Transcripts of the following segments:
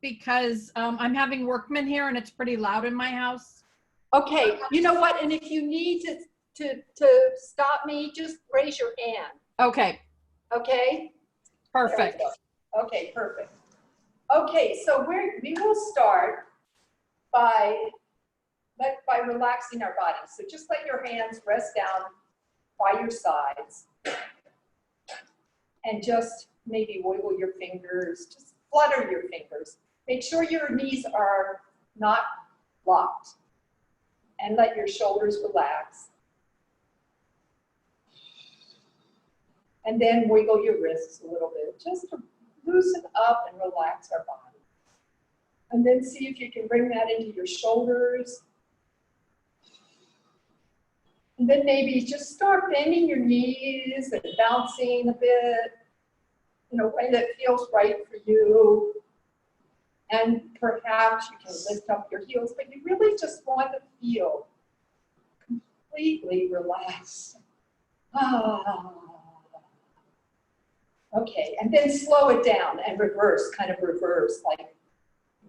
because I'm having workmen here and it's pretty loud in my house. Okay, you know what? And if you need to stop me, just raise your hand. Okay. Okay? Perfect. Okay, perfect. Okay, so we will start by relaxing our bodies. So just let your hands rest down by your sides. And just maybe wiggle your fingers, just flutter your fingers. Make sure your knees are not locked. And let your shoulders relax. And then wiggle your wrists a little bit, just to loosen up and relax our body. And then see if you can bring that into your shoulders. And then maybe just start bending your knees and bouncing a bit in a way that feels right for you. And perhaps you can lift up your heels, but you really just want to feel completely relaxed. Okay, and then slow it down and reverse, kind of reverse, like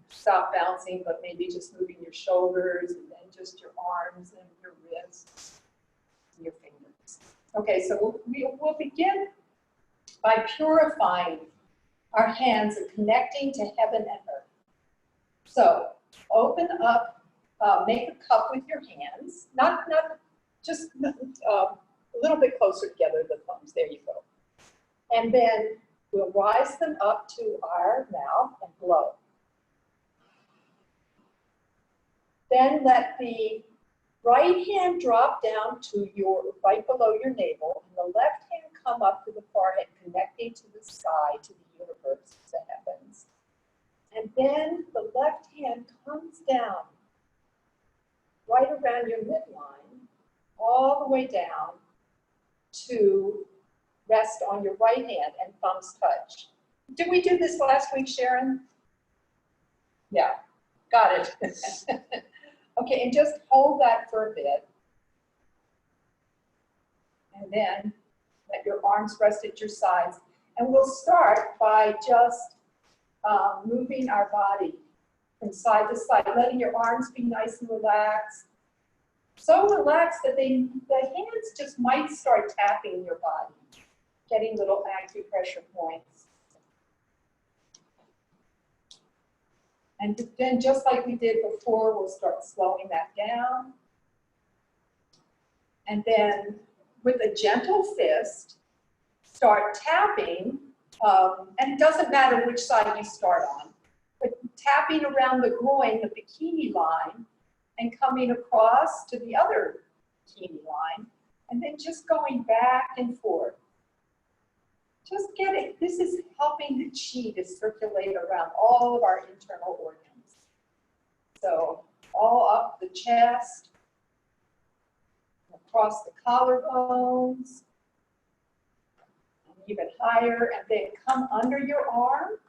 stop bouncing, but maybe just moving your shoulders and then just your arms and your wrists and your fingers. Okay, so we'll begin by purifying our hands and connecting to heaven and earth. So open up, make a cup with your hands, not just a little bit closer together, the thumbs, there you go. And then we'll rise them up to our mouth and blow. Then let the right hand drop down to right below your navel, and the left hand come up to the forehead, connecting to the sky, to the universe, the heavens. And then the left hand comes down right around your midline, all the way down to rest on your right hand and thumbs touch. Did we do this last week, Sharon? Yeah, got it. Okay, and just hold that for a bit. And then let your arms rest at your sides. And we'll start by just moving our body from side to side, letting your arms be nice and relaxed. So relaxed that the hands just might start tapping your body, getting little acupressure points. And then just like we did before, we'll start slowing that down. And then with a gentle fist, start tapping, and it doesn't matter which side you start on, but tapping around the groin, the bikini line, and coming across to the other bikini line, and then just going back and forth. Just get it. This is helping the chi to circulate around all of our internal organs. So all up the chest, across the collarbones, and even higher, and then come under your arm,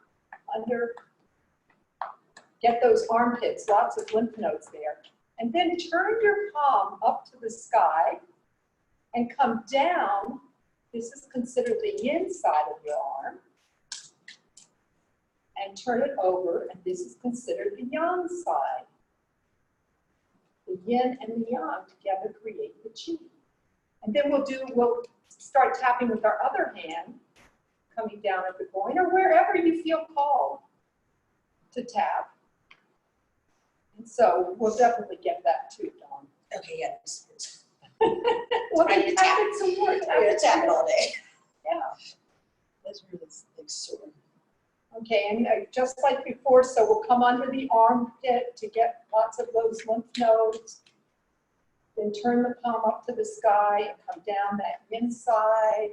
get those armpits, lots of lymph nodes there. And then turn your palm up to the sky and come down. This is considered the yin side of your arm. And turn it over, and this is considered the yang side. The yin and the yang together create the chi. And then we'll start tapping with our other hand, coming down at the groin, or wherever you feel called to tap. And so we'll definitely get that too, Dawn. Okay, yeah. Well, then tap it some more. Tap it all day. Yeah. That's really like sore. Okay, and just like before, so we'll come under the armpit to get lots of those lymph nodes. Then turn the palm up to the sky and come down that yin side,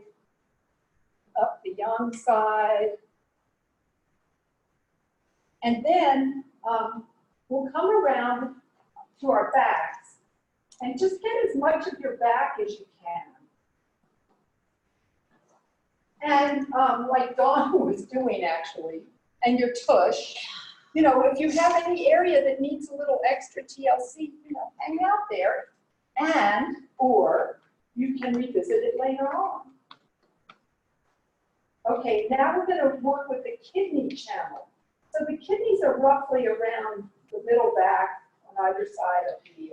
up the yang side. And then we'll come around to our backs and just get as much of your back as you can. And like Dawn was doing actually, and your tush, you know, if you have any area that needs a little extra TLC, you know, hang out there, or you can revisit it later on. Okay, now we're going to work with the kidney channel. So the kidneys are roughly around the middle back on either side of the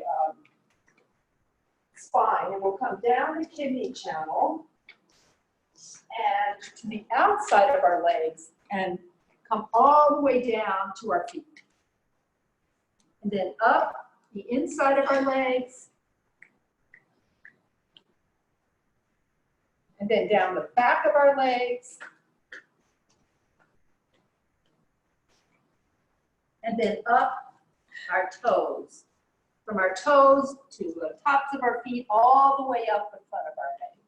spine, and we'll come down the kidney channel and to the outside of our legs and come all the way down to our feet. And then up the inside of our legs, and then down the back of our legs, and then up our toes. From our toes to the tops of our feet, all the way up the front of our legs.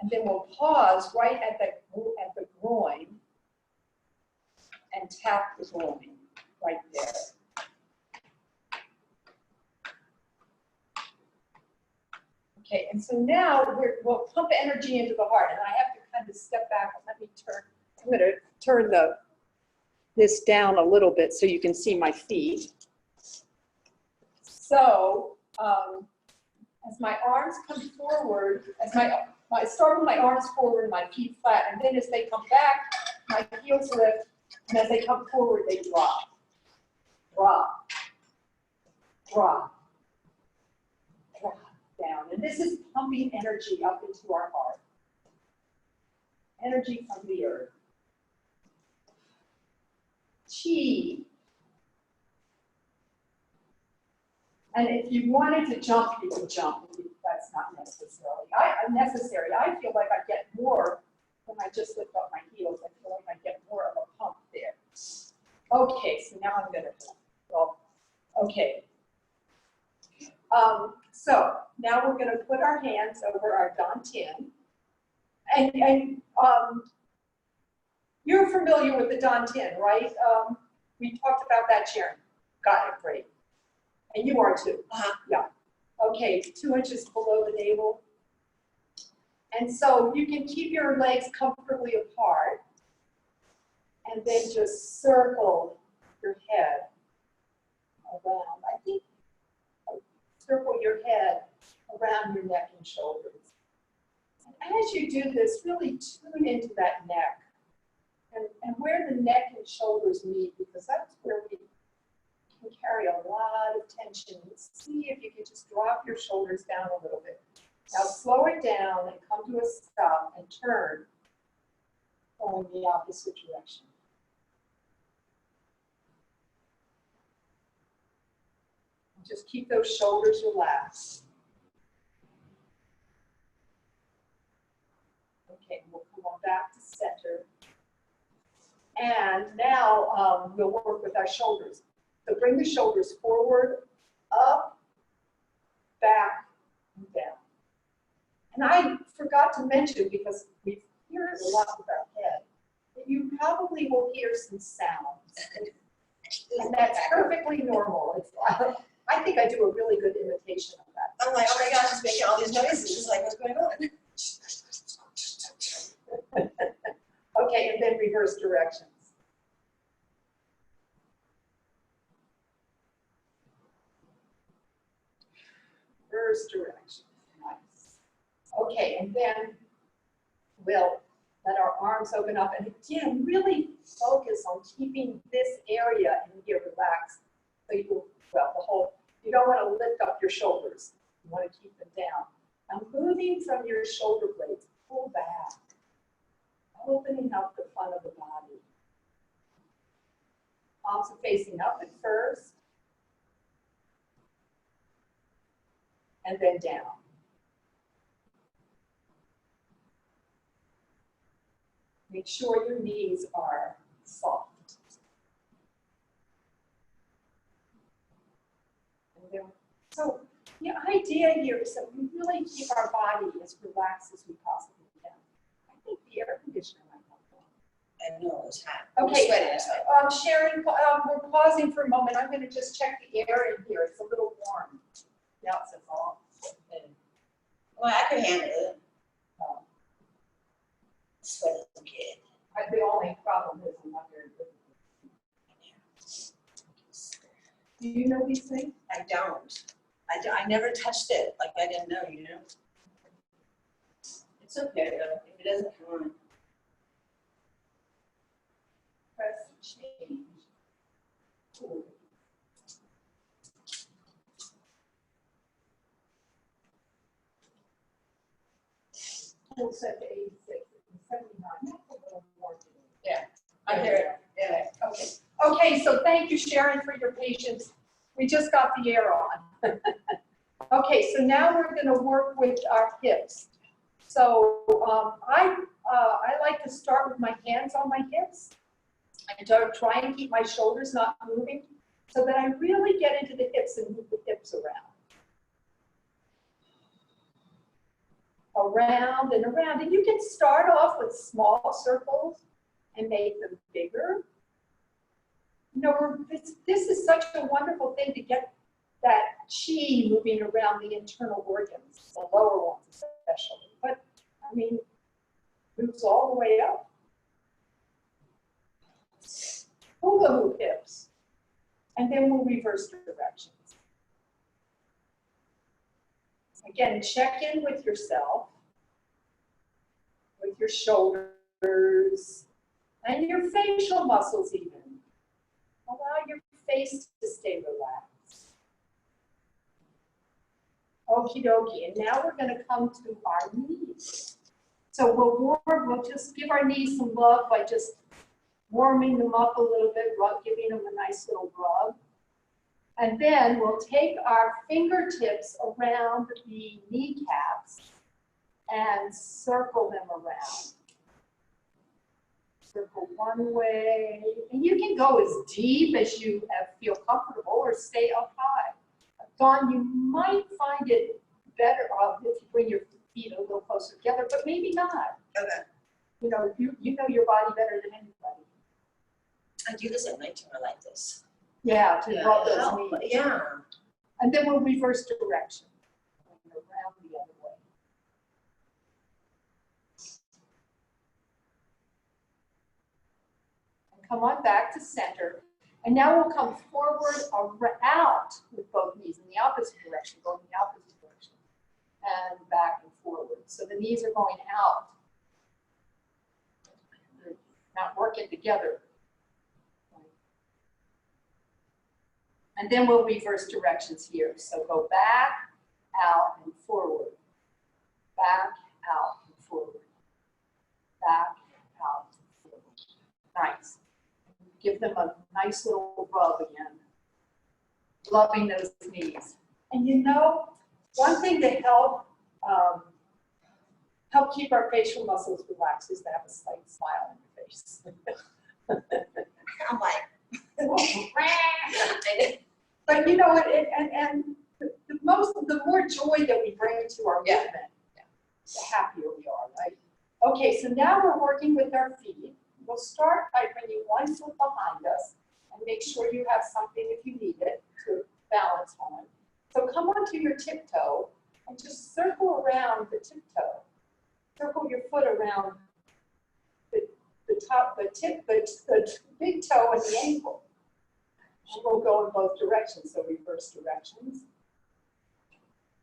And then we'll pause right at the groin and tap the groin right there. Okay, and so now we'll pump energy into the heart, and I have to kind of step back and let me turn. I'm going to turn this down a little bit so you can see my feet. So as my arms come forward, I start with my arms forward and my feet flat, and then as they come back, my heels lift, and as they come forward, they drop, drop, drop, drop down. And this is pumping energy up into our heart. Energy from the earth. Chee. And if you wanted to jump, you could jump. That's not necessary. I feel like I get more when I just lift up my heels. I feel like I get more of a pump there. Okay, so now I'm gonna, okay. So now we're gonna put our hands over our dantian. And you're familiar with the dantian, right? We talked about that, Sharon. Got it, great. And you are too. Yeah. Okay, 2 inches below the navel. And so you can keep your legs comfortably apart and then just circle your head around. I think circle your head around your neck and shoulders. And as you do this, really tune into that neck and where the neck and shoulders meet, because that's where we can carry a lot of tension. See if you can just drop your shoulders down a little bit. Now slow it down and come to a stop and turn, going the opposite direction. And just keep those shoulders relaxed. Okay, we'll come on back to center. And now we'll work with our shoulders. So bring the shoulders forward, up, back, and down. And I forgot to mention, because we hear it a lot with our head, that you probably will hear some sounds. And that's perfectly normal. It's, I think I do a really good imitation of that. I'm like, oh my gosh, it's making all these noises. It's like, what's going on? Okay, and then reverse directions. Reverse direction. Nice. Okay, and then we'll let our arms open up. And again, really focus on keeping this area in here relaxed. So you, you don't want to lift up your shoulders. You want to keep them down. Now moving from your shoulder blades, pull back. Opening up the front of the body. Palms are facing up at first. And then down. Make sure your knees are soft. And then, so the idea here is that we really keep our body as relaxed as we possibly can. I think the air conditioner might help. I know it's hot. Okay, Sweating. Sharon, we're pausing for a moment. I'm going to just check the air in here. It's a little warm. Yeah, it's off. Well, I could handle it. Sweating kid. The only problem is I'm not very good. Do you know these things? I don't. I never touched it. Like I didn't know, you know. It's okay though. If it doesn't come on. change. We'll set to 86, 79, that's a little more. Yeah, I hear it. Yeah. Okay. Okay, so thank you, Sharon, for your patience. We just got the air on. Okay, so now we're going to work with our hips. So I like to start with my hands on my hips and try and keep my shoulders not moving so that I really get into the hips and move the hips around. Around and around. And you can start off with small circles and make them bigger. You know, this is such a wonderful thing to get that chi moving around the internal organs, the lower ones especially. But, I mean, moves all the way up. Hula hoop hips. And then we'll reverse directions. Again, check in with yourself, with your shoulders, and your facial muscles even. Allow your face to stay relaxed. Okie dokie, and now we're going to come to our knees. So we'll just give our knees some love by just warming them up a little bit, giving them a nice little rub. And then we'll take our fingertips around the kneecaps and circle them around. Circle one way, and you can go as deep as you feel comfortable or stay up high. Dawn, you might find it better if you bring your feet a little closer together, but maybe not. Okay. You know, you know your body better than anybody. I do this at night too. I like this. Yeah, to rub those knees. Yeah. And then we'll reverse direction. Around the other way. And come on back to center. And now we'll come forward, out with both knees in the opposite direction, going in the opposite direction. And back and forward. So the knees are going out. They're not working together. And then we'll reverse directions here. So go back, out, and forward. Back, out, and forward. Back, out, and forward. Nice. Give them a nice little rub again. Loving those knees. And you know, one thing to help keep our facial muscles relaxed is to have a slight smile on your face. I'm like, But you know, the more joy that we bring to our movement, the happier we are, right? Okay, so now we're working with our feet. We'll start by bringing one foot behind us and make sure you have something if you need it to balance on. So come onto your tiptoe and just circle around the tiptoe. Circle your foot around the big toe and the ankle. And we'll go in both directions, so reverse directions.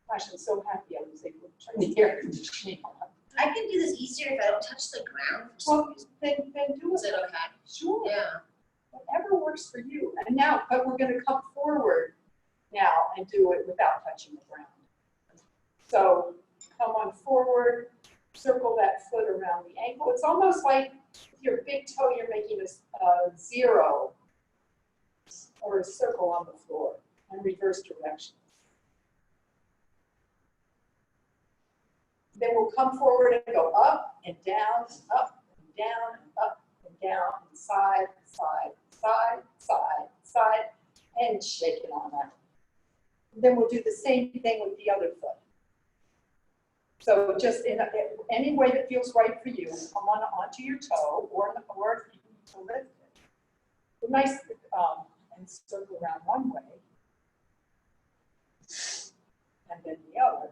Gosh, I'm so happy I was able to turn the air conditioning on. I can do this easier if I don't touch the ground. Well, then do Is it. it okay? Sure. Yeah. Whatever works for you. And now, but we're going to come forward now and do it without touching the ground. So come on forward, circle that foot around the ankle. It's almost like with your big toe, you're making a zero or a circle on the floor and reverse directions. Then we'll come forward and go up and down and up and down and up and down and side, side, side, side, side, and shake it on out. Then we'll do the same thing with the other foot. So just in any way that feels right for you, come on onto your toe or if you need to lift it. Nice, and circle around one way, and then the other.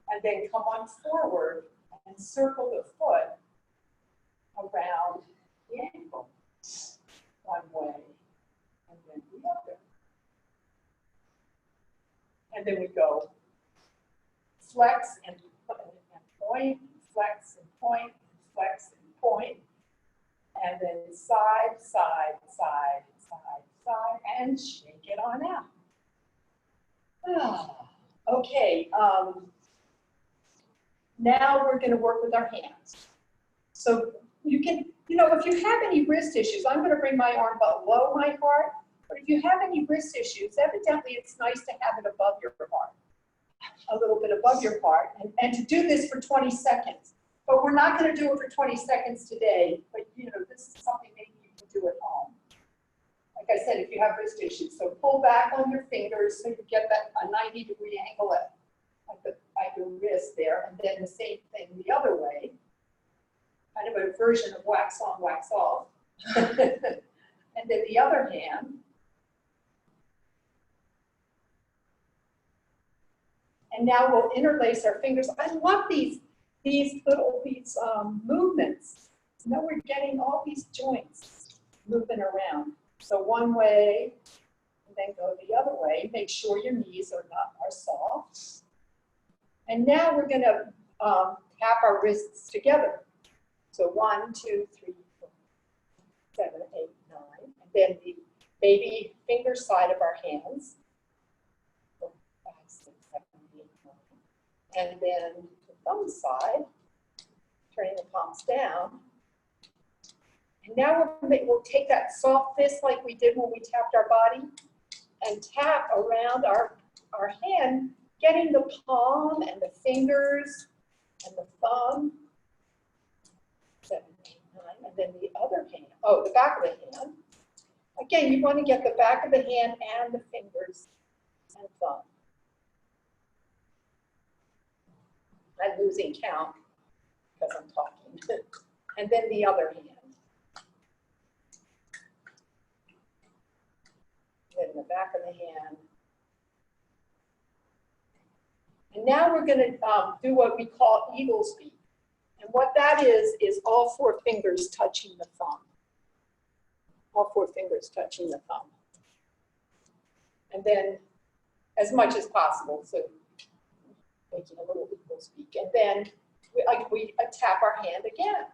And then come on forward and circle the foot around the ankle. One way, and then the other. And then we go flex and point, flex and point, flex and point. And then side, side, side, side, side, and shake it on out. Okay, now we're going to work with our hands. So you can, if you have any wrist issues, I'm going to bring my arm below my heart, but if you have any wrist issues, evidently it's nice to have it above your heart, a little bit above your heart, and to do this for 20 seconds. But we're not going to do it for 20 seconds today, but this is something maybe you can do at home. Like I said, if you have wrist issues, so pull back on your fingers so you get that a 90-degree angle at your wrist there, and then the same thing the other way, kind of a version of wax on, wax off. And then the other hand. And now we'll interlace our fingers. I love these movements. Now we're getting all these joints moving around. So one way, and then go the other way. Make sure your knees are soft. And now we're going to tap our wrists together. So 1, 2, 3, 4, 7, 8, 9. And then the baby finger side of our hands. 4, 5, 6, 7, 8, 9. And then the thumb side, turning the palms down. And now we'll take that soft fist like we did when we tapped our body and tap around our hand, getting the palm and the fingers and the thumb. 7, 8, 9. And then the other hand, the back of the hand. Again, you want to get the back of the hand and the fingers and thumb. I'm losing count because I'm talking. And then the other hand. Then the back of the hand. And now we're going to do what we call eagle's beak. And what that is all 4 fingers touching the thumb. All 4 fingers touching the thumb. And then as much as possible, so making a little eagle's beak. And then we tap our hand again.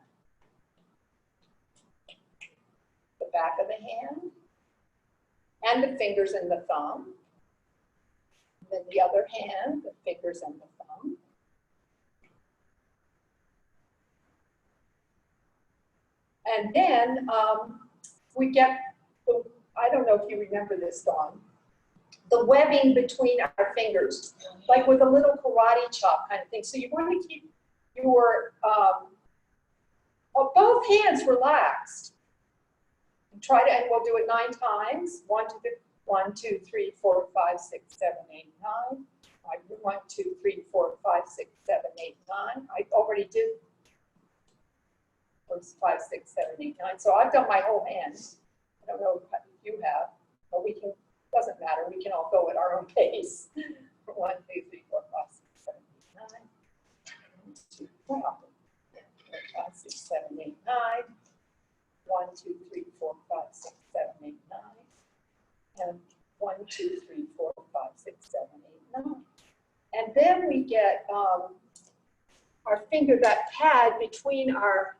The back of the hand. And the fingers and the thumb. And then the other hand, the fingers and the thumb. And then we get, I don't know if you remember this, Dawn, the webbing between our fingers, like with a little karate chop kind of thing. So you want to keep your, both hands relaxed. Try to, and we'll do it 9 times. 1, 2, 3, 4, 5, 6, 7, 8, 9. 1, 2, 3, 4, 5, 6, 7, 8, 9. I already did 5, 6, 7, 8, 9. So I've done my whole hand. I don't know if you have, but we can, doesn't matter. We can all go at our own pace. 1, 2, 3, 4, 5, 6, 7, 8, 9. 1, 2, 4, 5, 6, 7, 8, 9. 1, 2, 3, 4, 5, 6, 7, 8, 9. And 1, 2, 3, 4, 5, 6, 7, 8, 9. And then we get our finger, that pad between our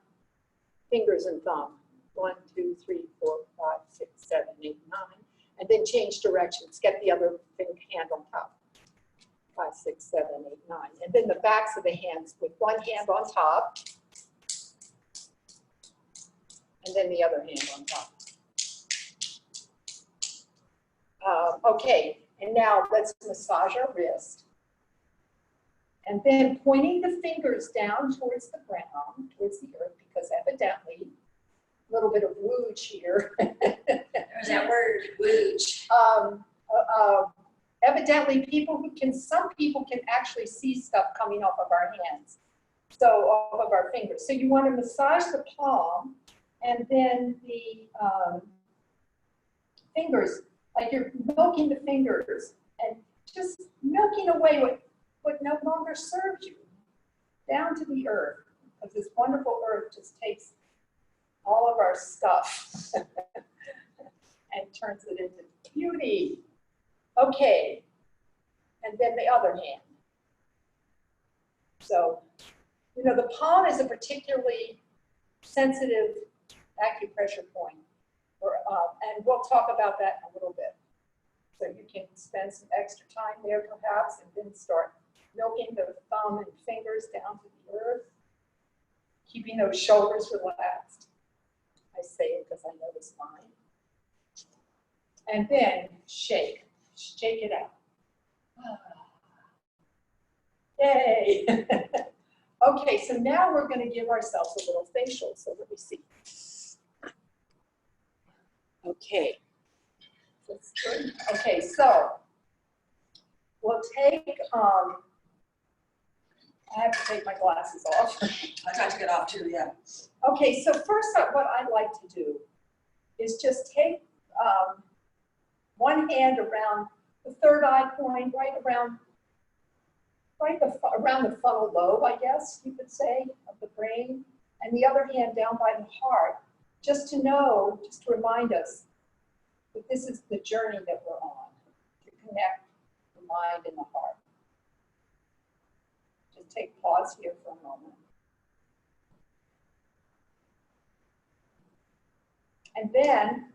fingers and thumb. 1, 2, 3, 4, 5, 6, 7, 8, 9. And then change directions. Get the other hand on top. 5, 6, 7, 8, 9. And then the backs of the hands with one hand on top. And then the other hand on top. Okay, and now let's massage our wrist. And then pointing the fingers down towards the ground, towards the earth, because evidently, a little bit of wooge here. There's that word, wooge. Evidently, some people can actually see stuff coming off of our hands. So off of our fingers. So you want to massage the palm. And then the fingers, like you're milking the fingers and just milking away what no longer serves you down to the earth. Because this wonderful earth just takes all of our stuff and turns it into beauty. Okay, and then the other hand. So, the palm is a particularly sensitive acupressure point. And we'll talk about that in a little bit. So you can spend some extra time there perhaps and then start milking the thumb and fingers down to the earth, keeping those shoulders relaxed. I say it because I know it's mine. And then shake it out. Yay. Okay, so now we're going to give ourselves a little facial. So let me see. Okay. That's good. Okay, so we'll take, I have to take my glasses off. I tried to get off too, yeah. Okay, so first up, what I'd like to do is just take one hand around the third eye point, right around the frontal lobe, I guess you could say, of the brain, and the other hand down by the heart, just to know, just to remind us that this is the journey that we're on, to connect the mind and the heart. Just take pause here for a moment. And then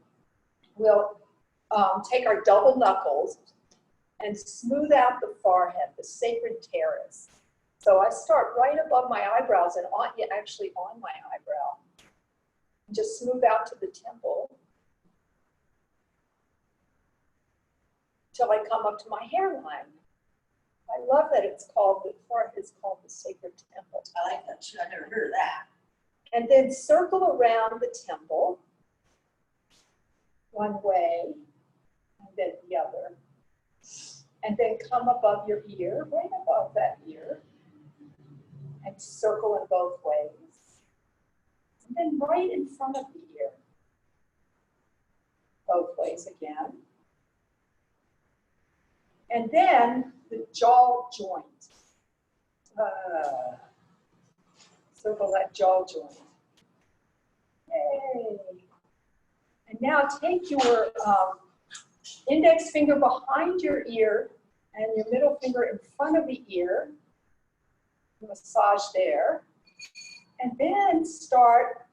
we'll take our double knuckles and smooth out the forehead, the sacred terrace. So I start right above my eyebrows and actually on my eyebrow. Just smooth out to the temple till I come up to my hairline. I love that the forehead is called the sacred temple. I like that too. I never heard of that. And then circle around the temple one way and then the other. And then come above your ear, right above that ear, and circle in both ways. And then right in front of the ear, both ways again. And then the jaw joint. Circle that jaw joint. Yay. And now take your index finger behind your ear and your middle finger in front of the ear. Massage there. And then start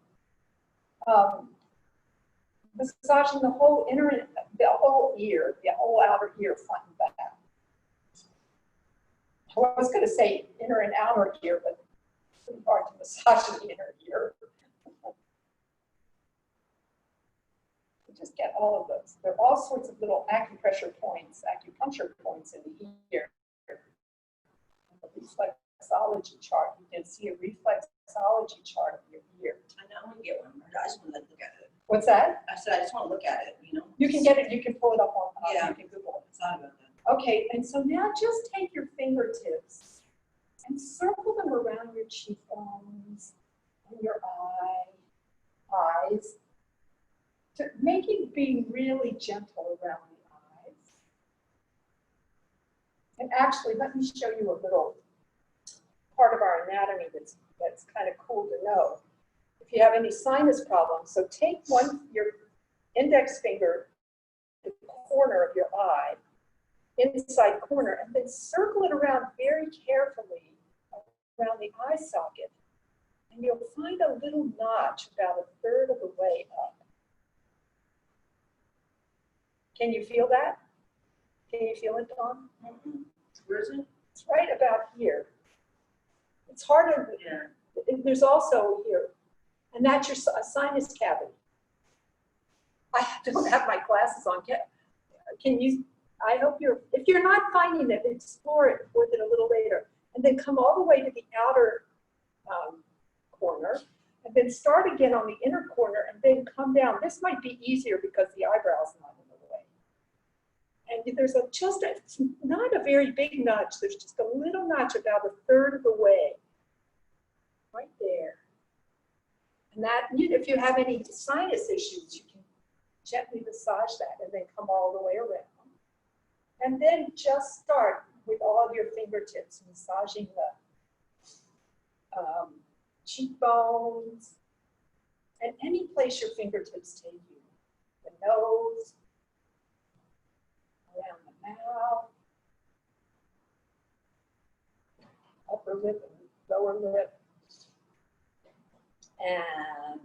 massaging the whole ear, the whole outer ear, front and back. I was going to say inner and outer ear, but it's pretty hard to massage the inner ear. Just get all of those. There are all sorts of little acupuncture points in the ear. The reflexology chart, you can see a reflexology chart of your ear. I know, I'm gonna get one. I just want to look at it. What's that? I said I just want to look at it, you know? You can get it, you can pull it up on, Yeah. you can Google I thought about that. it. Okay, and so now just take your fingertips and circle them around your cheekbones and your eyes. To being really gentle around the eyes. And actually, let me show you a little part of our anatomy that's kind of cool to know. If you have any sinus problems, so take your index finger, the corner of your eye, inside corner, and then circle it around very carefully around the eye socket. And you'll find a little notch about a third of the way up. Can you feel that? Can you feel it, Dawn? Mm-hmm. Where is it? It's right about here. It's harder. Yeah. There's also here, and that's your sinus cavity. I don't have my glasses on. Can you? I hope if you're not finding it, explore it with it a little later, and then come all the way to the outer corner, and then start again on the inner corner, and then come down. This might be easier because the eyebrow's not in the way. And there's it's not a very big notch. There's just a little notch about a third of the way, right there. And that, if you have any sinus issues, you can gently massage that and then come all the way around. And then just start with all of your fingertips, massaging the cheekbones and any place your fingertips take you. The nose, around the mouth, upper lip and lower lip, and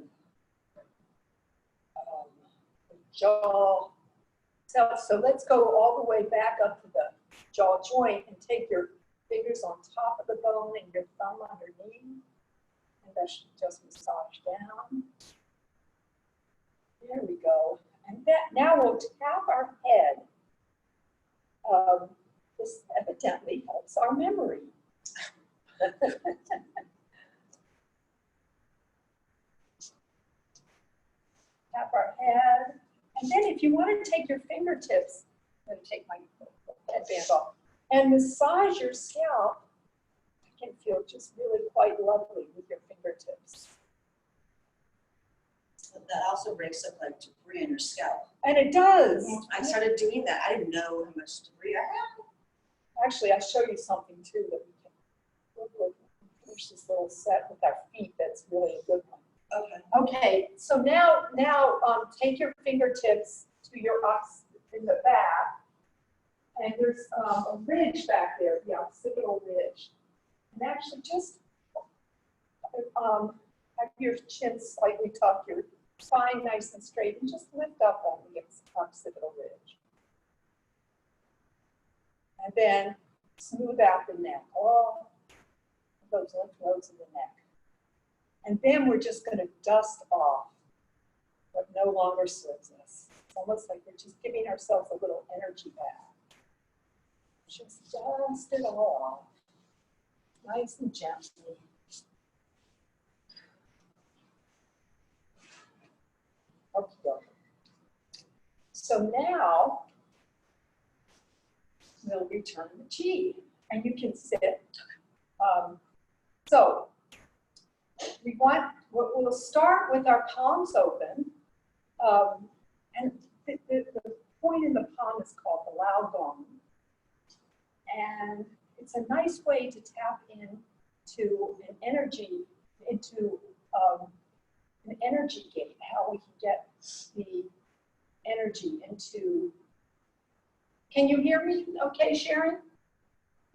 jaw. So let's go all the way back up to the jaw joint and take your fingers on top of the bone and your thumb underneath. And that should just massage down. There we go. And now we'll tap our head. This evidently helps our memory. Tap our head. And then if you want to take your fingertips, I'm going to take my headband off, and massage your scalp, it can feel just really quite lovely with your fingertips. That also breaks up like debris in your scalp. And it does. I started doing that. I didn't know how much debris I had. Actually, I'll show you something too that we can look with. Finish this little set with our feet. That's really a good one. Okay. Okay, so now take your fingertips to your in the back, and there's a ridge back there, the occipital ridge. And actually just have your chin slightly tucked, your spine nice and straight, and just lift up on the occipital ridge. And then smooth out the neck, all those lymph nodes in the neck. And then we're just going to dust off what no longer serves us. It's almost like we're just giving ourselves a little energy back. Just dust it all off, nice and gently. Okay. So now we'll return the chi, and you can sit. We'll start with our palms open, and the point in the palm is called the Lao Gong, and it's a nice way to tap into an energy, an energy gate, how we can get the energy into. Can you hear me okay, Sharon?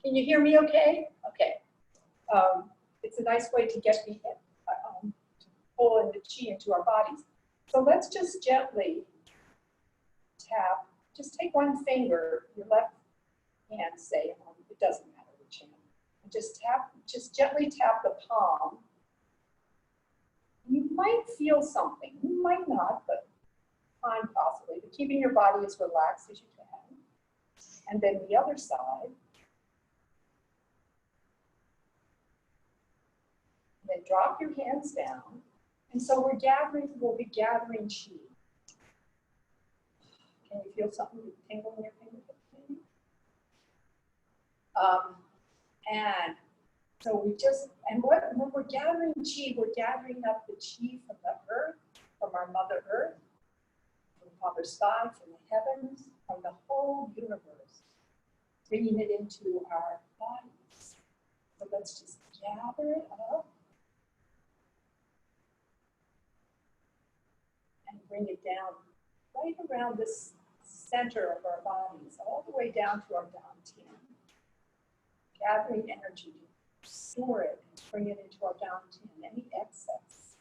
Can you hear me okay? Okay. It's a nice way to get the to pull in the chi into our bodies. So let's just gently tap. Just take one finger, your left hand, say, it doesn't matter which hand. And just tap. Just gently tap the palm. You might feel something. You might not, but fine, possibly. But keeping your body as relaxed as you can. And then the other side. Then drop your hands down. And so we'll be gathering chi. Can you feel something tingle in your fingertips? And so when we're gathering chi, we're gathering up the chi from the earth, from our Mother Earth, from Father Sky, from the heavens, from the whole universe, bringing it into our bodies. So let's just gather it up. And bring it down right around this center of our bodies, all the way down to our dantian. Gathering energy to store it and bring it into our dantian, any excess.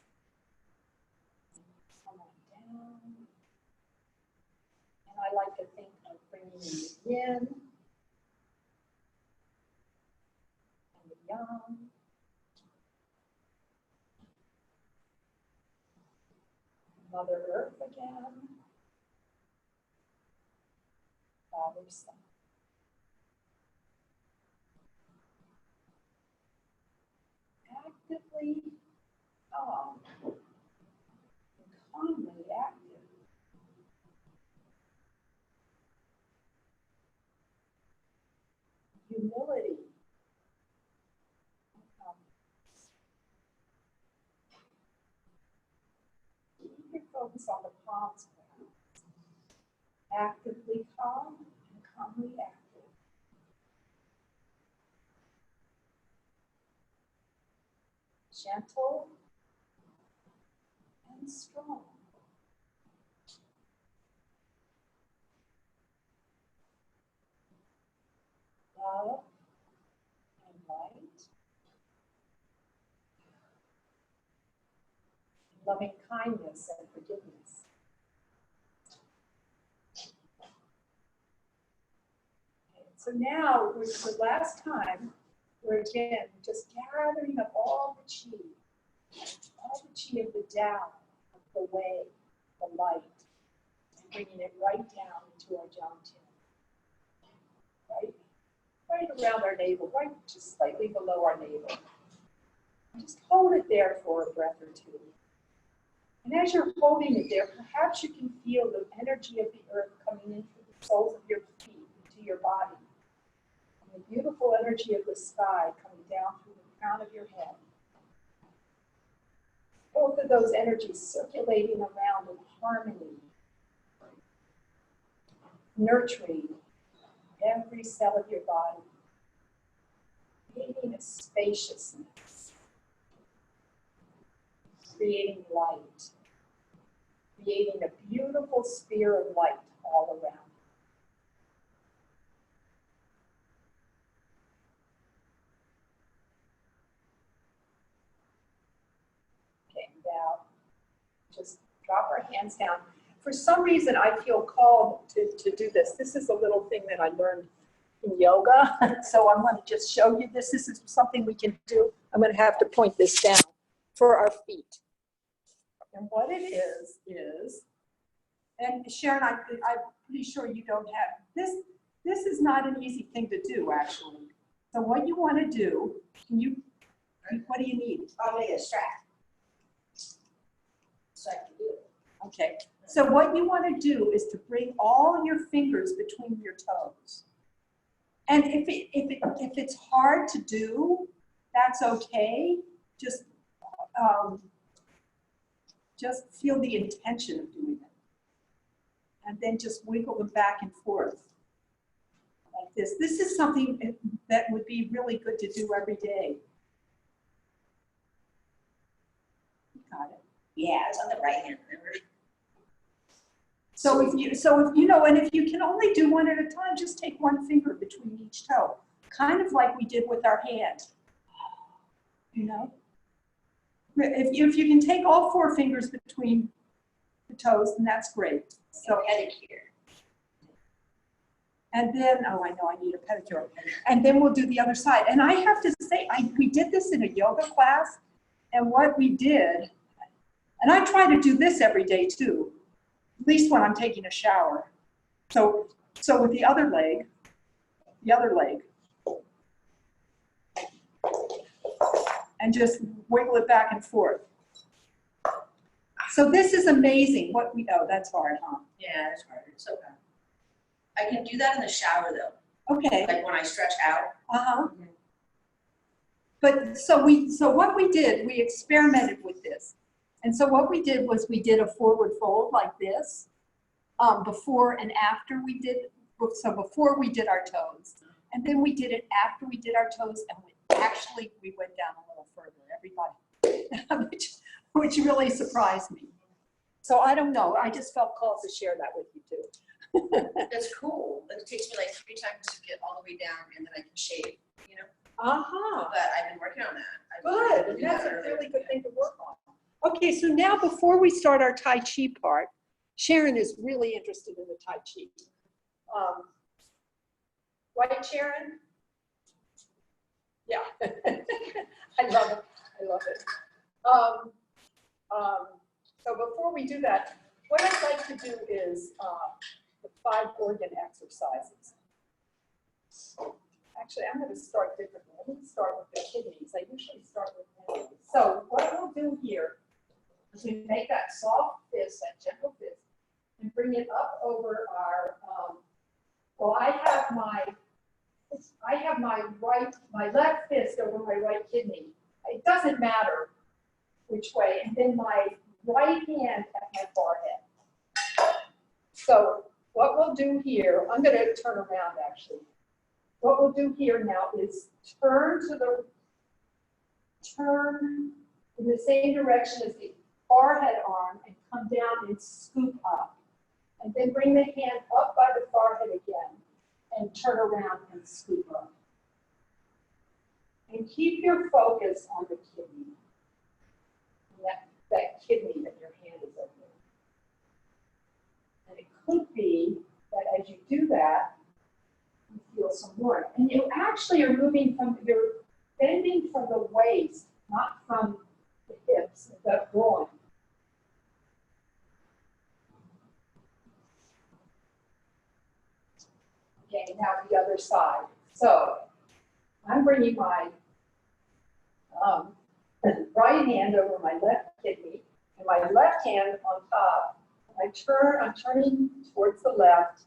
Come on down. And I like to think of bringing in the yin and the yang. Mother Earth again. Father Sun. Actively calm and calmly active. Humility. Keep your focus on the palms now. Actively calm and calmly active. Gentle and strong. Love and light. Loving kindness and forgiveness. So now, for the last time, we're again just gathering up all the chi of the Tao, of the way, the light, and bringing it right down into our Jiangtian. Right around our navel, right just slightly below our navel. And just hold it there for a breath or two. And as you're holding it there, perhaps you can feel the energy of the earth coming in through the soles of your feet into your body. And the beautiful energy of the sky coming down through the crown of your head. Both of those energies circulating around in harmony, nurturing every cell of your body, creating a spaciousness, creating light, creating a beautiful sphere of light all around. Okay, now just drop our hands down. For some reason, I feel called to do this. This is a little thing that I learned in yoga. So I'm going to just show you this. This is something we can do. I'm going to have to point this down for our feet. And what it is, and Sharon, I'm pretty sure you don't have, this is not an easy thing to do, actually. So what you want to do, what do you need? I'll make a strap. So I can do it. Okay, so what you want to do is to bring all your fingers between your toes. And if it's hard to do, that's okay. Just feel the intention of doing it. And then just wiggle them back and forth like this. This is something that would be really good to do every day. You got it. Yeah, it's on the right hand, remember? So if you know, and if you can only do one at a time, just take one finger between each toe, kind of like we did with our hand. You know, if you can take all 4 fingers between the toes, then that's great. So pedicure. And then, oh, I know I need a pedicure. And then we'll do the other side. And I have to say, we did this in a yoga class, and what we did, and I try to do this every day too, at least when I'm taking a shower. So with the other leg, and just wiggle it back and forth. So this is amazing. Oh, that's hard, huh? Yeah, it's hard. It's okay. I can do that in the shower though. Okay. Like when I stretch out. Uh-huh. Mm-hmm. But so what we did, we experimented with this. And so what we did was we did a forward fold like this, before and after we did, so before we did our toes. And then we did it after we did our toes, and we went down a little further, everybody, which really surprised me. So I don't know, I just felt called to share that with you too. That's cool. But it takes me like 3 times to get all the way down, and then I can shave, you know? Uh-huh. But I've been working on that. Good, and that's a really good thing to work on. Okay, so now before we start our Tai Chi part, Sharon is really interested in the Tai Chi. Right, Sharon? Yeah, I love it, I love it. So before we do that, what I'd like to do is the 5 organ exercises. Actually, I'm going to start differently. I'm going to start with the kidneys. I usually start with the kidneys. So what we'll do here is we make that soft fist, that gentle fist, and bring it up over our, well, I have my left fist over my right kidney. It doesn't matter which way. And then my right hand at my forehead. So what we'll do here, I'm going to turn around actually. What we'll do here now is turn in the same direction as the forehead arm and come down and scoop up. And then bring the hand up by the forehead again and turn around and scoop up. And keep your focus on the kidney. That kidney that your hand is over. And it could be that as you do that, you feel some warmth. And you actually are moving from, you're bending from the waist, not from the hips, the groin. Okay, now the other side. So I'm bringing my right hand over my left kidney and my left hand on top. I'm turning towards the left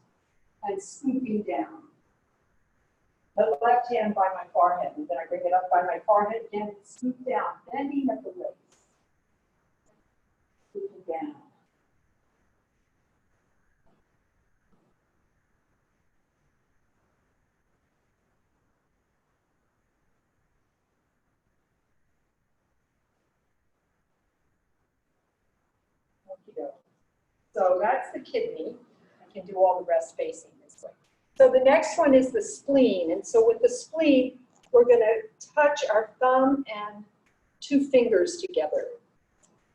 and scooping down. The left hand by my forehead, and then I bring it up by my forehead again and scoop down, bending at the waist. Scooping down. Okey-doke. So that's the kidney. I can do all the rest facing this way. So the next one is the spleen. And so with the spleen, we're going to touch our thumb and two fingers together.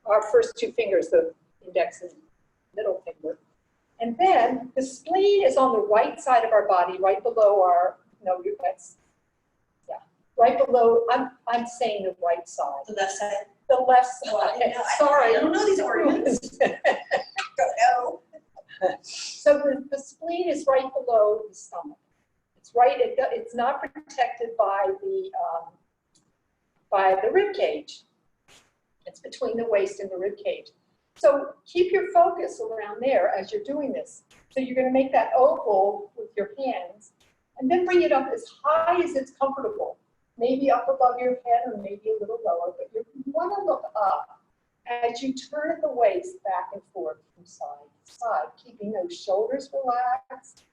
Our first two fingers, the index and middle finger. And then the spleen is on the right side of our body, right below our, no, that's, yeah, right below, I'm saying the right side. The left side. The left Oh, I side. didn't know. Sorry. I don't know these organs. Don't know. So the spleen is right below the stomach. It's right. It's not protected by the rib cage. It's between the waist and the rib cage. So keep your focus around there as you're doing this. So you're going to make that oval with your hands, and then bring it up as high as it's comfortable. Maybe up above your head, or maybe a little lower. But you want to look up as you turn the waist back and forth from side to side, keeping those shoulders relaxed,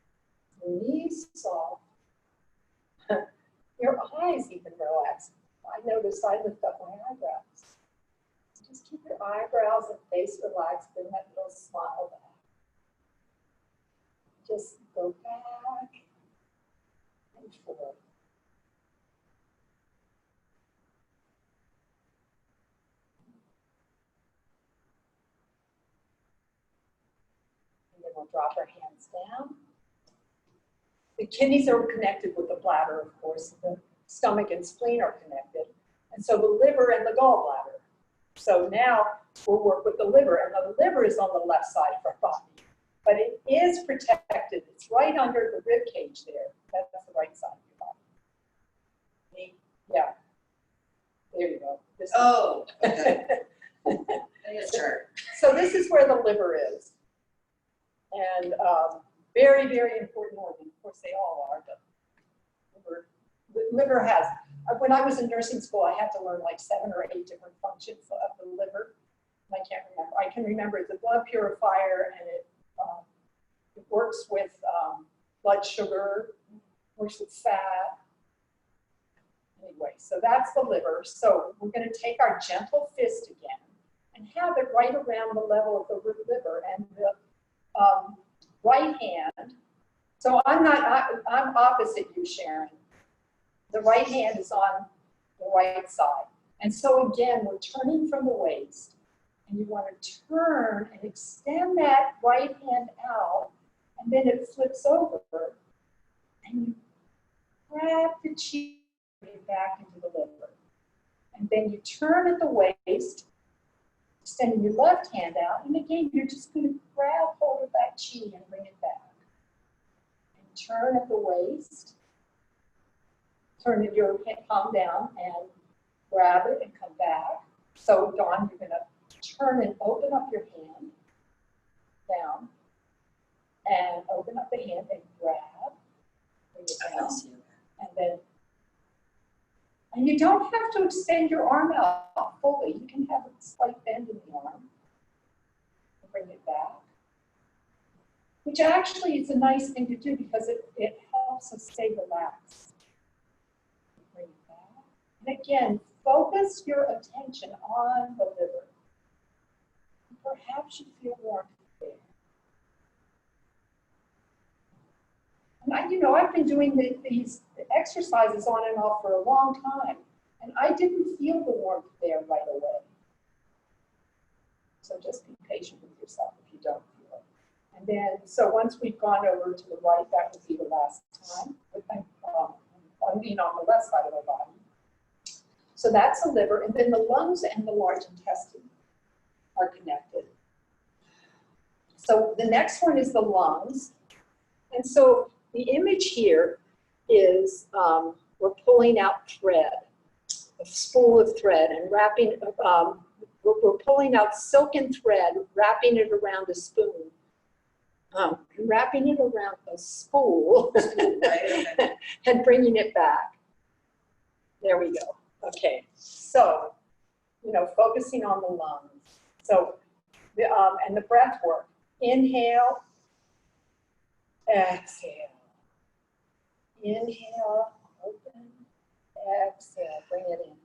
your knees soft, your eyes even relaxed. I notice I lift up my eyebrows. Just keep your eyebrows and face relaxed, bring that little smile back. Just go back and forth. And then we'll drop our hands down. The kidneys are connected with the bladder, of course. The stomach and spleen are connected. And so the liver and the gallbladder. So now we'll work with the liver, and the liver is on the left side of our body. But it is protected. It's right under the rib cage there. That's the right side of your body. Yeah. There you go. This Oh, okay. I need a chart. So this is where the liver is. And very, very important organ. Of course, they all are, but the liver has, when I was in nursing school, I had to learn like 7 or 8 different functions of the liver. I can't remember. I can remember it's a blood purifier, and it works with blood sugar, works with fat. Anyway, so that's the liver. So we're going to take our gentle fist again and have it right around the level of the liver, and the right hand. So I'm opposite you, Sharon. The right hand is on the right side. And so again, we're turning from the waist, and you want to turn and extend that right hand out, and then it flips over, and you grab the cheek back into the liver. And then you turn at the waist, extending your left hand out, and again, you're just going to grab hold of that chi and bring it back. And turn at the waist, turn your palm down and grab it and come back. So Dawn, you're going to turn and open up your hand down, and open up the hand and grab, bring it down, and then, and you don't have to extend your arm out fully. You can have a slight bend in the arm. Bring it back. Which actually is a nice thing to do because it helps us stay relaxed. Bring it back. And again, focus your attention on the liver. Perhaps you feel warmth there. And I've been doing these exercises on and off for a long time, and I didn't feel the warmth there right away. So just be patient with yourself if you don't feel it. And then, so once we've gone over to the right, that would be the last time. On the left side of the body. So that's the liver, and then the lungs and the large intestine are connected. So the next one is the lungs. And so the image here is we're pulling out thread, a spool of thread, and wrapping, we're pulling out silken thread, wrapping it around a spoon. Wrapping it around a spool and bringing it back. There we go. Okay, so, focusing on the lungs. So, and the breath work. Inhale, exhale. Inhale, open, exhale, bring it in.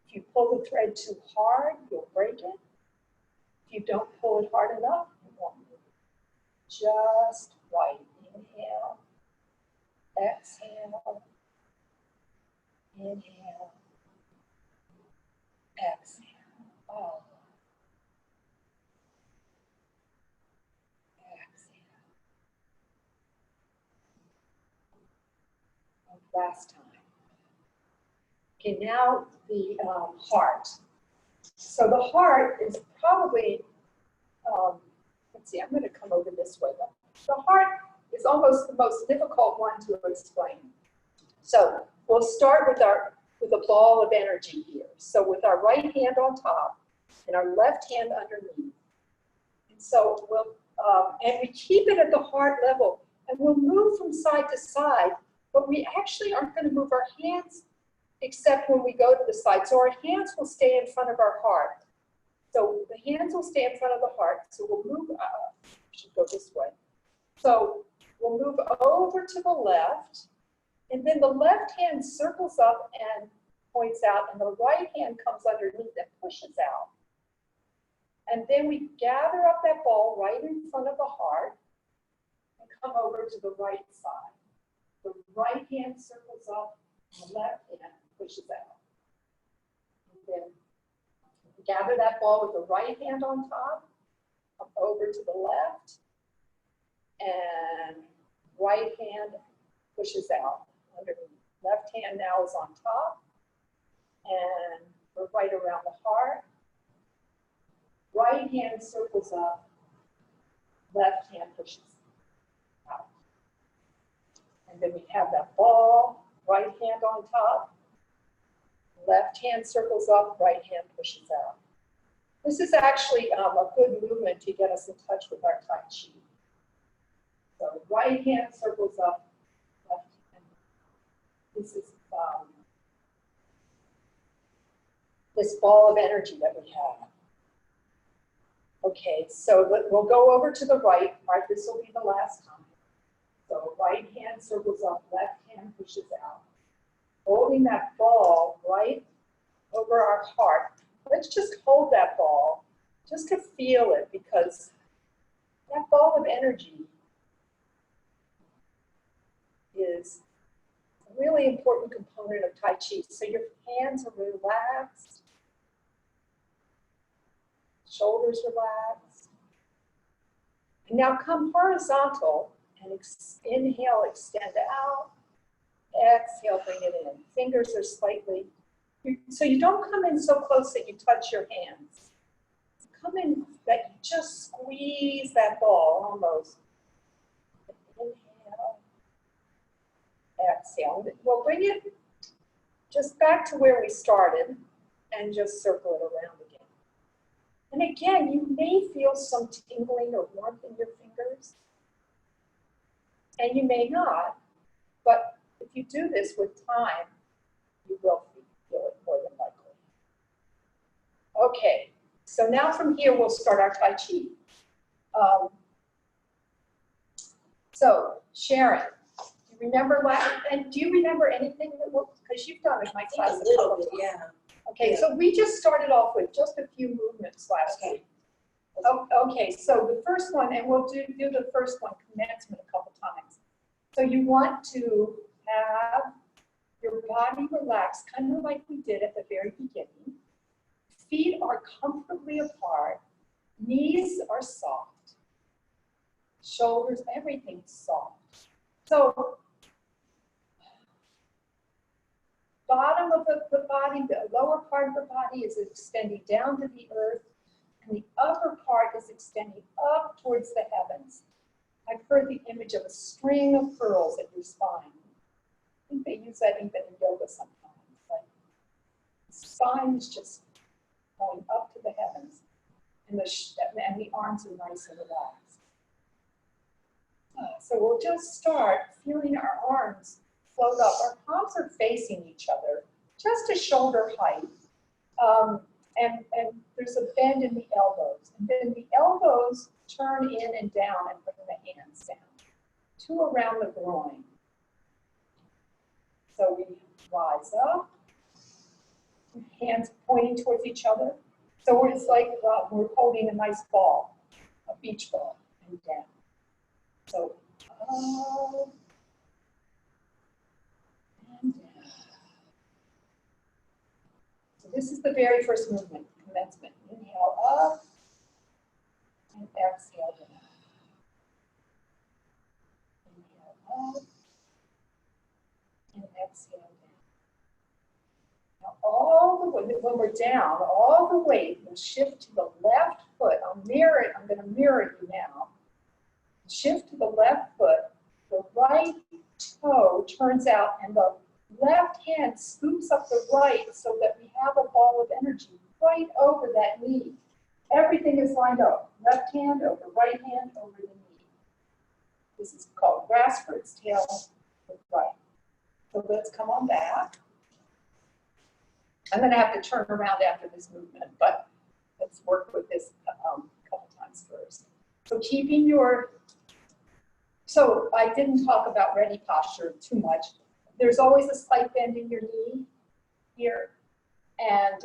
If you pull the thread too hard, you'll break it. If you don't pull it hard enough, it won't move. Just right. Inhale, exhale, inhale, exhale. Oh. Exhale. Last time. Okay, now the heart. So the heart is probably, let's see, I'm going to come over this way. The heart is almost the most difficult one to explain. So we'll start with a ball of energy here. So with our right hand on top and our left hand underneath. And so we'll, and we keep it at the heart level, and we'll move from side to side, but we actually aren't going to move our hands except when we go to the side. So our hands will stay in front of our heart. So the hands will stay in front of the heart. So we'll move, should go this way. So we'll move over to the left, and then the left hand circles up and points out, and the right hand comes underneath and pushes out. And then we gather up that ball right in front of the heart and come over to the right side. The right hand circles up, and the left hand pushes out. And then gather that ball with the right hand on top, come over to the left, and right hand pushes out underneath. Left hand now is on top, and we're right around the heart. Right hand circles up, left hand pushes out. And then we have that ball, right hand on top, left hand circles up, right hand pushes out. This is actually a good movement to get us in touch with our Tai Chi. So right hand circles up, left hand. This is this ball of energy that we have. Okay, so we'll go over to the right. Right, this will be the last time. So right hand circles up, left hand pushes out. Holding that ball right over our heart. Let's just hold that ball, just to feel it, because that ball of energy is a really important component of Tai Chi. So your hands are relaxed. Shoulders relaxed. And now come horizontal and inhale, extend out. Exhale, bring it in. Fingers are slightly, so you don't come in so close that you touch your hands. Come in that you just squeeze that ball almost. Inhale, exhale. We'll bring it just back to where we started and just circle it around again. And again, you may feel some tingling or warmth in your fingers, and you may not, but if you do this with time, you will feel it more than likely. Okay, so now from here, we'll start our Tai Chi. So, Sharon, do you remember and do you remember anything that because you've done in my class a little bit, yeah. Okay, so we just started off with just a few movements last week. Okay, so the first one, and we'll do the first one, commencement, a couple times. So you want to have your body relaxed, kind of like we did at the very beginning. Feet are comfortably apart, knees are soft. shoulders, everything's soft. So bottom of the body, the lower part of the body is extending down to the earth, and the upper part is extending up towards the heavens. I've heard the image of a string of pearls at your spine. I think they use that even in yoga sometimes. But the spine is just going up to the heavens, and the arms are nice and relaxed. So we'll just start feeling our arms float up. Our palms are facing each other, just to shoulder height. And there's a bend in the elbows. And then the elbows turn in and down and bring the hands down to around the groin. So we rise up, hands pointing towards each other. So it's like we're holding a nice ball, a beach ball, and down. So up and down. So this is the very first movement, commencement. Inhale up and exhale down. Inhale up and exhale down. Now all the way, when we're down, all the weight will shift to the left foot. I'll mirror it. I'm going to mirror you now. Shift to the left foot. The right toe turns out, and the left hand scoops up the right so that we have a ball of energy right over that knee. Everything is lined up. Left hand over right hand over the knee. This is called grassbird's tail with right. So let's come on back. I'm going to have to turn around after this movement, but let's work with this a couple times first. So keeping your, so I didn't talk about ready posture too much. There's always a slight bend in your knee here. And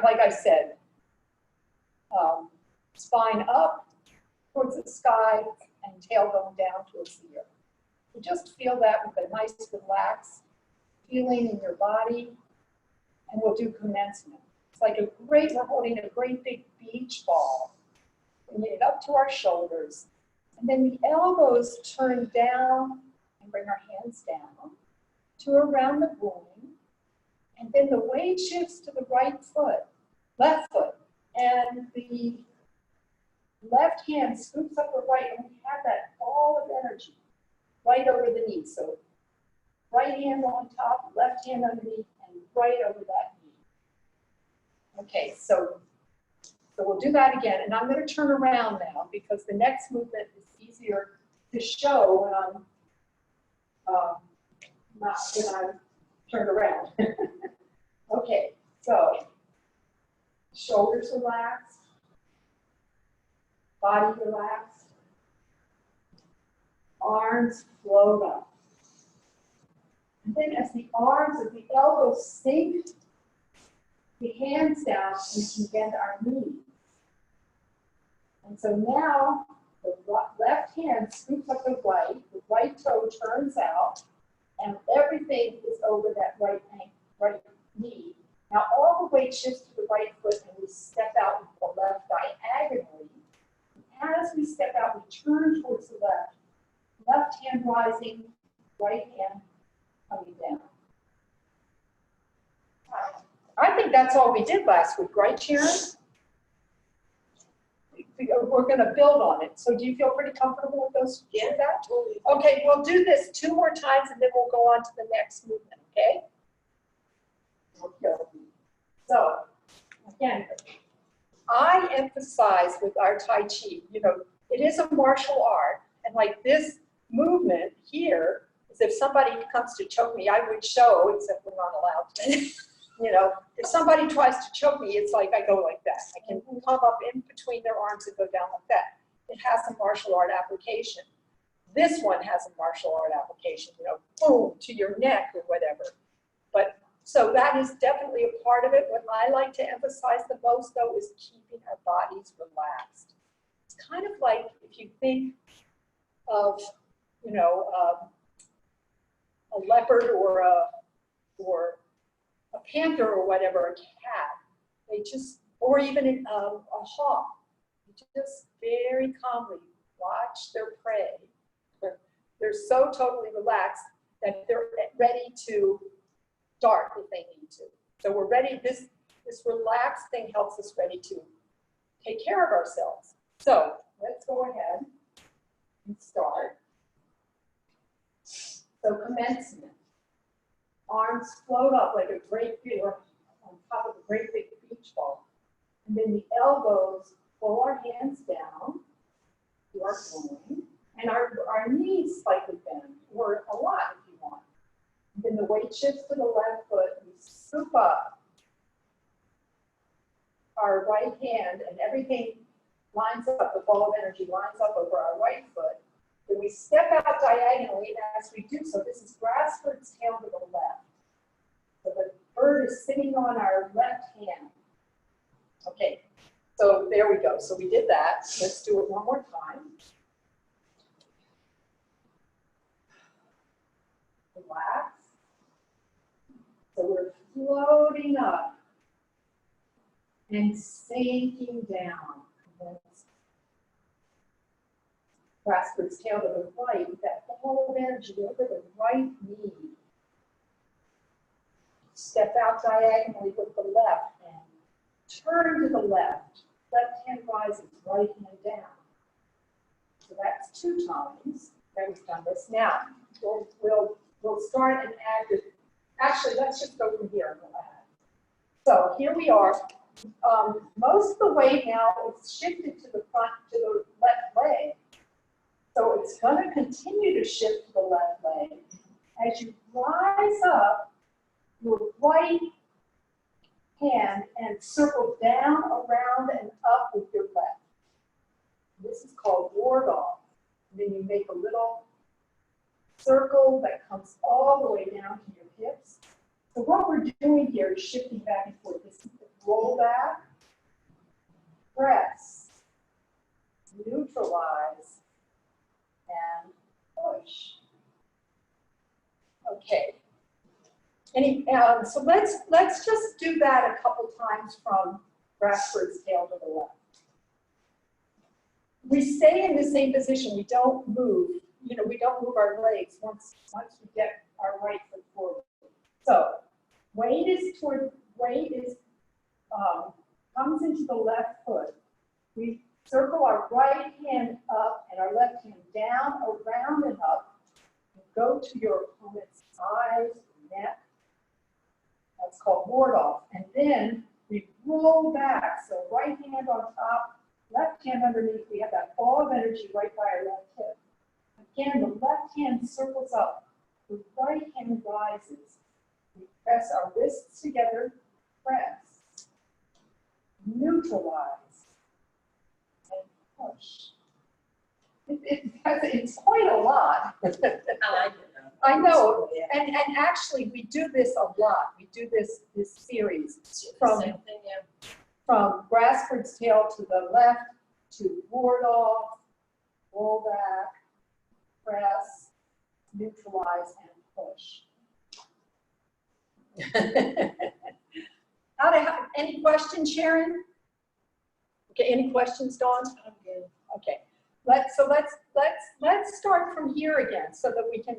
like I said, spine up towards the sky and tail going down towards the earth. So just feel that with a nice relaxed feeling in your body. And we'll do commencement. It's like we're holding a great big beach ball. Bring it up to our shoulders. And then the elbows turn down and bring our hands down to around the groin. And then the weight shifts to the right foot, left foot. And the left hand scoops up the right, and we have that ball of energy right over the knee. So right hand on top, left hand underneath, and right over that knee. Okay, so we'll do that again. And I'm going to turn around now because the next movement is easier to show when I'm turned around. Okay, so shoulders relaxed, body relaxed, arms float up. And then as the arms and the elbows sink, the hands down, we can bend our knees. And so now the left hand scoops up the right toe turns out, and everything is over that right knee. Now all the weight shifts to the right foot, and we step out with the left diagonally. And as we step out, we turn towards the left. Left hand rising, right hand coming down. I think that's all we did last week, right, Sharon? We're going to build on it. So do you feel pretty comfortable with those? Yeah, that? totally. Okay, we'll do this 2 more times, and then we'll go on to the next movement, okay? Okay. So, again, I emphasize with our Tai Chi, it is a martial art, and like this movement here is if somebody comes to choke me, I would show, except we're not allowed to. If somebody tries to choke me, it's like I go like that. I can come up in between their arms and go down like that. It has a martial art application. This one has a martial art application, boom, to your neck or whatever. But so that is definitely a part of it. What I like to emphasize the most, though, is keeping our bodies relaxed. It's kind of like if you think of, a leopard or a panther or whatever, a cat, or even a hawk, they just very calmly watch their prey. They're so totally relaxed that they're ready to dart if they need to. So we're ready, this relaxed thing helps us ready to take care of ourselves. So let's go ahead and start. So commencement. Arms float up like a great big, or on top of a great big beach ball. And then the elbows pull our hands down to our groin, and our knees slightly bend, or a lot if you want. And then the weight shifts to the left foot, we scoop up our right hand, and everything lines up, the ball of energy lines up over our right foot. Then we step out diagonally as we do so. This is grass bird's tail to the left. So the bird is sitting on our left hand. Okay, so there we go. So we did that. Let's do it one more time. Relax. So we're floating up and sinking down. Grass bird's tail to the right with that ball of energy over the right knee. Step out diagonally with the left hand. Turn to the left. Left hand rises, right hand down. So that's 2 times that we've done this. Now, we'll start and add this. Actually, let's just go from here and we'll add. So here we are. Most of the weight now is shifted to the front, to the left leg. So it's going to continue to shift to the left leg. As you rise up, your right hand and circle down, around, and up with your left. This is called ward off. And then you make a little circle that comes all the way down to your hips. So what we're doing here is shifting back and forth. This is the roll back, press, neutralize, and push. Okay. So let's just do that a couple times from grass bird's tail to the left. We stay in the same position. We don't move. You know, we don't move our legs once we get our right foot forward. So weight comes into the left foot. We circle our right hand up and our left hand down, around and up. And go to your opponent's eyes, neck. That's called ward off. And then we roll back. So right hand on top, left hand underneath. We have that ball of energy right by our left hip. Again, the left hand circles up. The right hand rises. We press our wrists together, press, neutralize, and push. It's quite a lot. I like it though. I know, and actually we do this a lot. We do this series from Same thing, yeah. from grass bird's tail to the left to ward off, roll back, press, neutralize, and push. Any questions, Sharon? Okay, any questions, Dawn? I'm good. Okay. Let's start from here again so that we can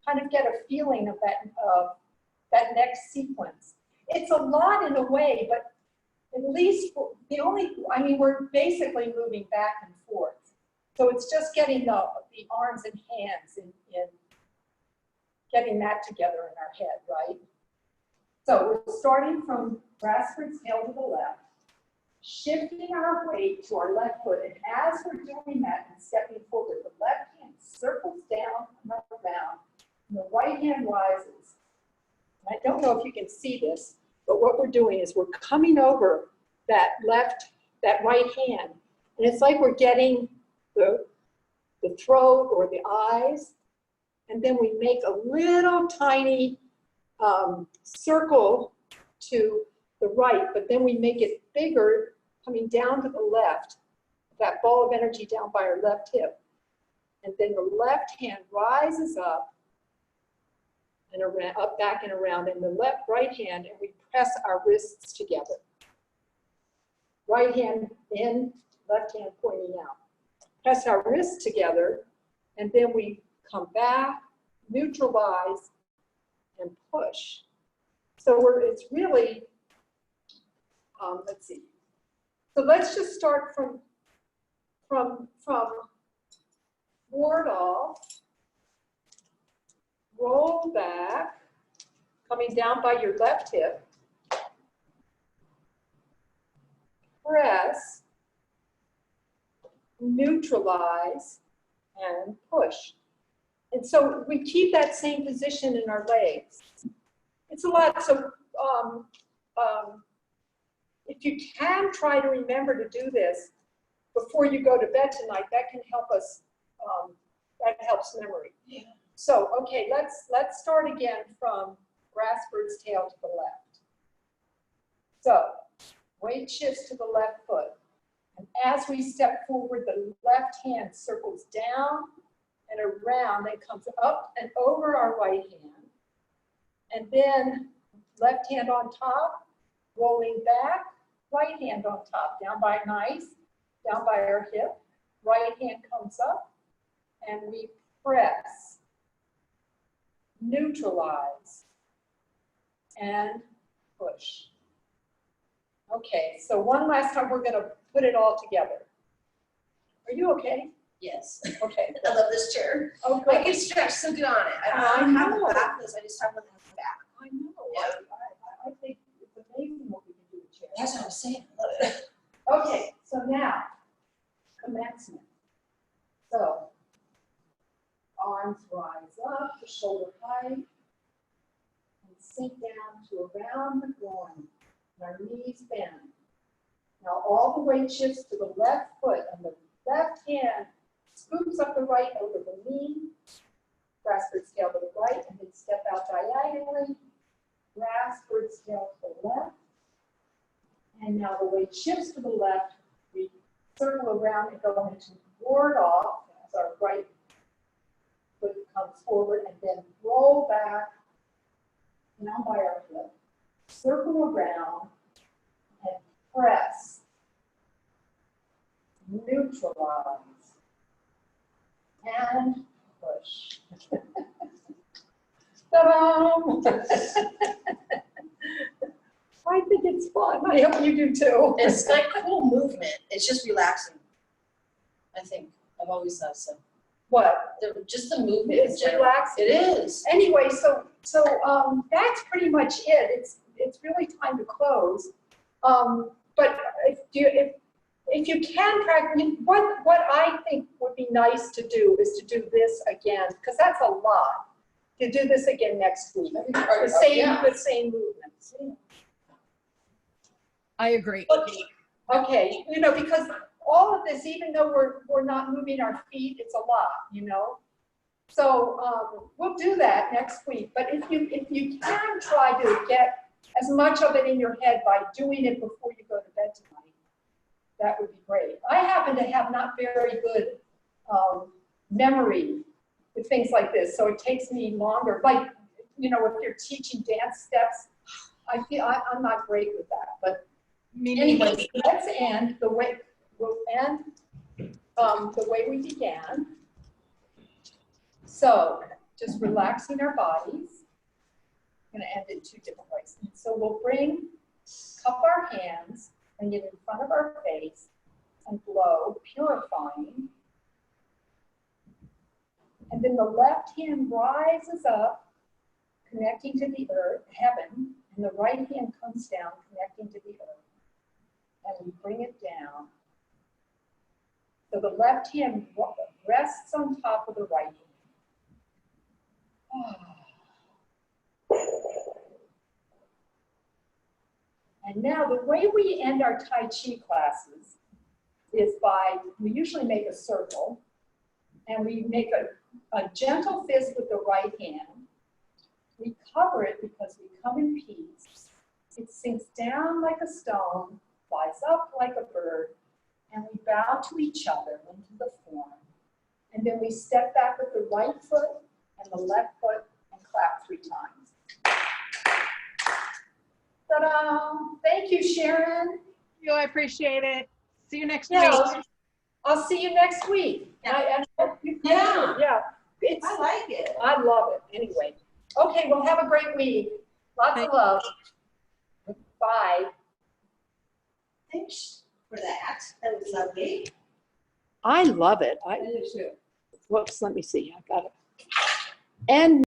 kind of get a feeling of that next sequence. It's a lot in a way, but at least we're basically moving back and forth. So it's just getting the arms and hands in getting that together in our head, right? So we're starting from grass bird's tail to the left, shifting our weight to our left foot, and as we're doing that and stepping forward, the left hand circles down and around, and the right hand rises. And I don't know if you can see this, but what we're doing is we're coming over that right hand, and it's like we're getting the throat or the eyes, and then we make a little tiny circle to the right, but then we make it bigger coming down to the left, that ball of energy down by our left hip. And then the left hand rises up and around, up, back, and around, and the right hand, and we press our wrists together. Right hand in, left hand pointing out. press our wrists together, and then we come back, neutralize, and push. So it's really, let's see. So let's just start from ward off, roll back, coming down by your left hip, press, neutralize, and push. And so we keep that same position in our legs. It's a lot, so if you can try to remember to do this before you go to bed tonight, that can help us, that helps memory. Yeah. So, okay, let's start again from grass bird's tail to the left. So, weight shifts to the left foot. And as we step forward, the left hand circles down and around, then comes up and over our right hand. And then left hand on top, rolling back, right hand on top, down by our hip. Right hand comes up, and we press, neutralize, and push. Okay, so one last time, we're gonna put it all together. Are you okay? Yes. Okay. I love this chair. Oh, I good. can stretch so good on it. I I don't have know. a back this, I just have one that has a back. I know. Yeah. I think it's amazing what we can do with chairs. That's what I'm saying. I love it. Okay, so now, commencement. So, arms rise up to shoulder height, and sink down to around the groin, and our knees bend. Now all the weight shifts to the left foot, and the left hand scoops up the right over the knee, grass bird's tail to the right, and then step out diagonally, grass bird's tail to the left. And now the weight shifts to the left, we circle around and go into ward off as our right foot comes forward, and then roll back down by our hip, circle around, and press, neutralize, and push. Ta-da! I think it's fun. I hope you do too. It's like cool movement. It's just relaxing. I think. I've always thought so. What? Just the movement in It's general. relaxing. It is. Anyway, so that's pretty much it. It's really time to close. But if you can practice, what I think would be nice to do is to do this again, because that's a lot. To do this again next week. The same movements. I agree. Okay, because all of this, even though we're not moving our feet, it's a lot, So we'll do that next week. But if you can try to get as much of it in your head by doing it before you go to bed tonight, that would be great. I happen to have not very good memory with things like this, so it takes me longer. Like, if you're teaching dance steps, I feel I'm not great with that. But anyway, let's end the way we'll end the way we began. So just relaxing our bodies. I'm going to end it 2 different ways. So we'll cup our hands, bring it in front of our face, and blow, purifying. And then the left hand rises up, connecting to the earth, heaven, and the right hand comes down, connecting to the earth. And we bring it down. So the left hand rests on top of the right hand. And now the way we end our Tai Chi classes is we usually make a circle, and we make a gentle fist with the right hand. We cover it because we come in peace. It sinks down like a stone, flies up like a bird, and we bow to each other into the form. And then we step back with the right foot and the left foot and clap 3 times. Ta-da! Thank you, Sharon. I appreciate it. See you next Yeah, week. I'll see you next week. Yeah. I hope you feel Yeah. good. Yeah. It's, I like it. I love it. Anyway. Okay, well, have a great week. Lots of love. Bye. Thanks for that. That was lovely. I love it. I do too. Whoops, let me see. I got it. And